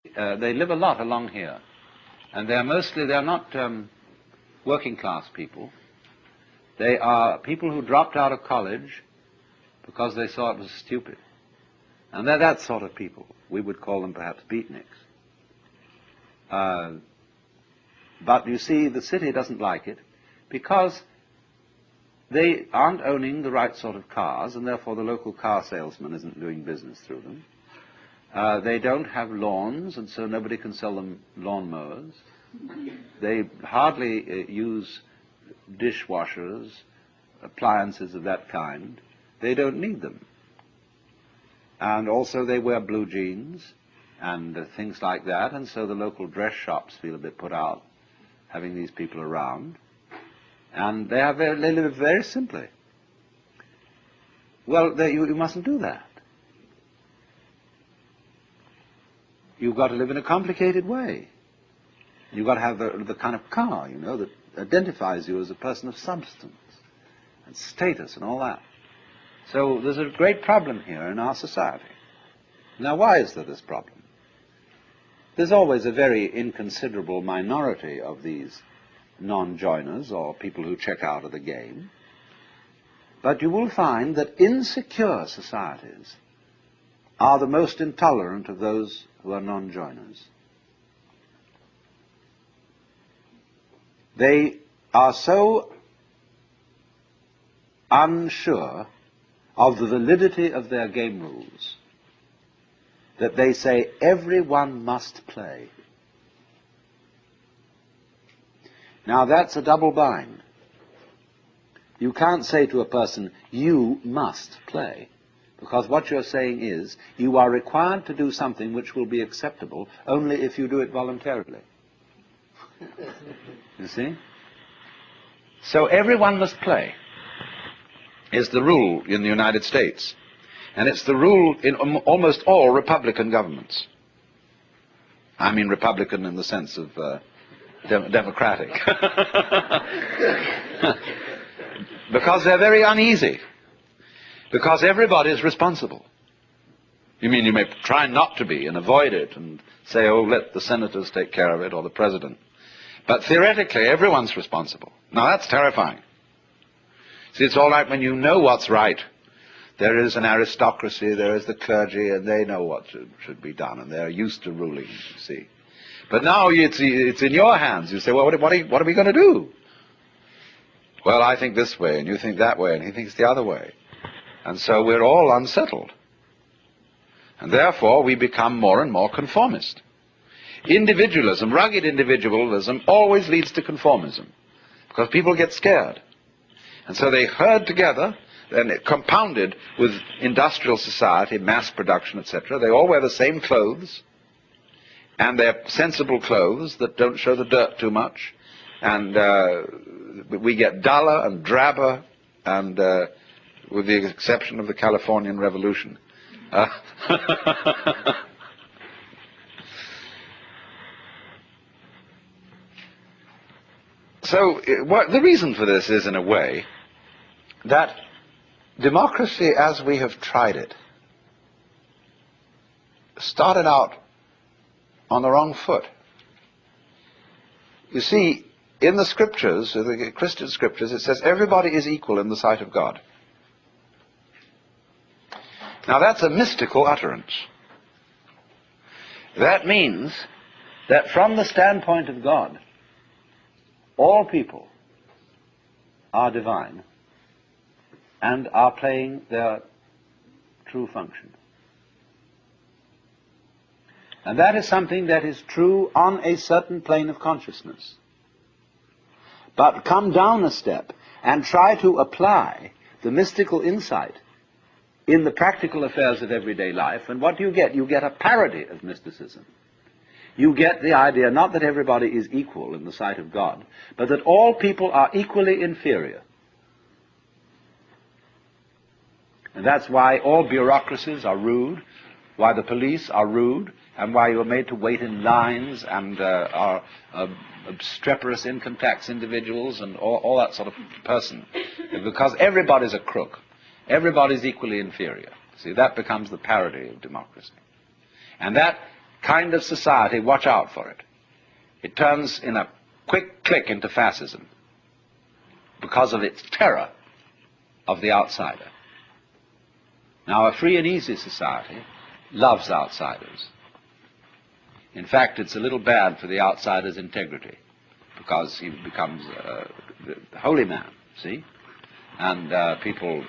They live a lot along here, and they're not working class people. They are people who dropped out of college because they saw it was stupid. And they're that sort of people. We would call them perhaps beatniks. But you see, the city doesn't like it because they aren't owning the right sort of cars, and therefore the local car salesman isn't doing business through them. They don't have lawns, and so nobody can sell them lawnmowers. They hardly use dishwashers, appliances of that kind. They don't need them. And also they wear blue jeans and things like that, and so the local dress shops feel a bit put out having these people around. And they live very simply. Well, you mustn't do that. You've got to live in a complicated way. You've got to have the kind of car, you know, that identifies you as a person of substance and status and all that. So there's a great problem here in our society. Now, why is there this problem? There's always a very inconsiderable minority of these non-joiners or people who check out of the game. But you will find that insecure societies are the most intolerant of those who are non-joiners. They are so unsure of the validity of their game rules that they say everyone must play. Now that's a double bind. You can't say to a person, you must play, because what you're saying is you are required to do something which will be acceptable only if you do it voluntarily. You see? So everyone must play is the rule in the United States. And it's the rule in almost all Republican governments. I mean Republican in the sense of democratic. Because they're very uneasy. Because everybody is responsible. You mean you may try not to be and avoid it and say, oh, let the senators take care of it or the president. But theoretically, everyone's responsible. Now that's terrifying. See, it's all right when you know what's right. There is an aristocracy, there is the clergy, and they know what should be done, and they're used to ruling, you see. But now it's in your hands. You say, well, what are we going to do? Well, I think this way, and you think that way, and he thinks the other way. And so we're all unsettled. And therefore, we become more and more conformist. Individualism, rugged individualism, always leads to conformism, because people get scared. And so they herd together, and compounded with industrial society, mass production, etc. They all wear the same clothes, and they're sensible clothes that don't show the dirt too much. And we get duller and drabber, and with the exception of the Californian Revolution. So the reason for this is, in a way, that democracy as we have tried it started out on the wrong foot. You see, in the scriptures, the Christian scriptures, it says everybody is equal in the sight of God. Now that's a mystical utterance. That means that from the standpoint of God, all people are divine and are playing their true function. And that is something that is true on a certain plane of consciousness. But come down a step and try to apply the mystical insight in the practical affairs of everyday life, and what do you get? You get a parody of mysticism. You get the idea not that everybody is equal in the sight of God, but that all people are equally inferior. And that's why all bureaucracies are rude, why the police are rude, and why you're made to wait in lines and are obstreperous income tax individuals and all that sort of person. Because everybody's a crook. Everybody's equally inferior. See, that becomes the parody of democracy. And that kind of society, watch out for it. It turns in a quick click into fascism because of its terror of the outsider. Now, a free and easy society loves outsiders. In fact, it's a little bad for the outsider's integrity, because he becomes the holy man, see? And people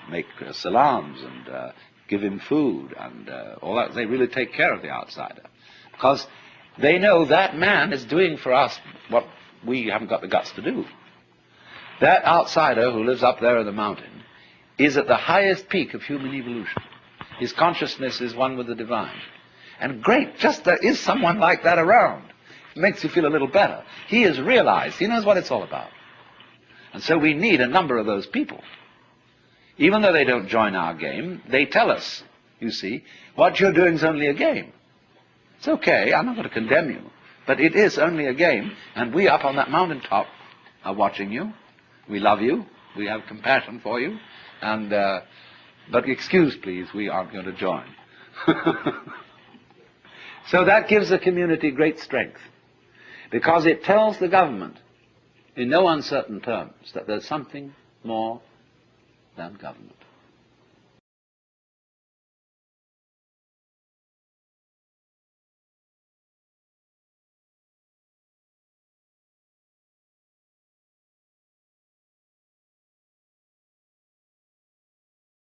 make salams and give him food and all that. They really take care of the outsider, because they know that man is doing for us what we haven't got the guts to do. That outsider who lives up there in the mountain is at the highest peak of human evolution. His consciousness is one with the divine. And great, just there is someone like that around. It makes you feel a little better. He has realized, he knows what it's all about. And so we need a number of those people. Even though they don't join our game, they tell us, you see, what you're doing is only a game. It's okay, I'm not going to condemn you, but it is only a game, and we up on that mountaintop are watching you. We love you, we have compassion for you, and but excuse please, we aren't going to join. So that gives the community great strength, because it tells the government in no uncertain terms that there's something more than government.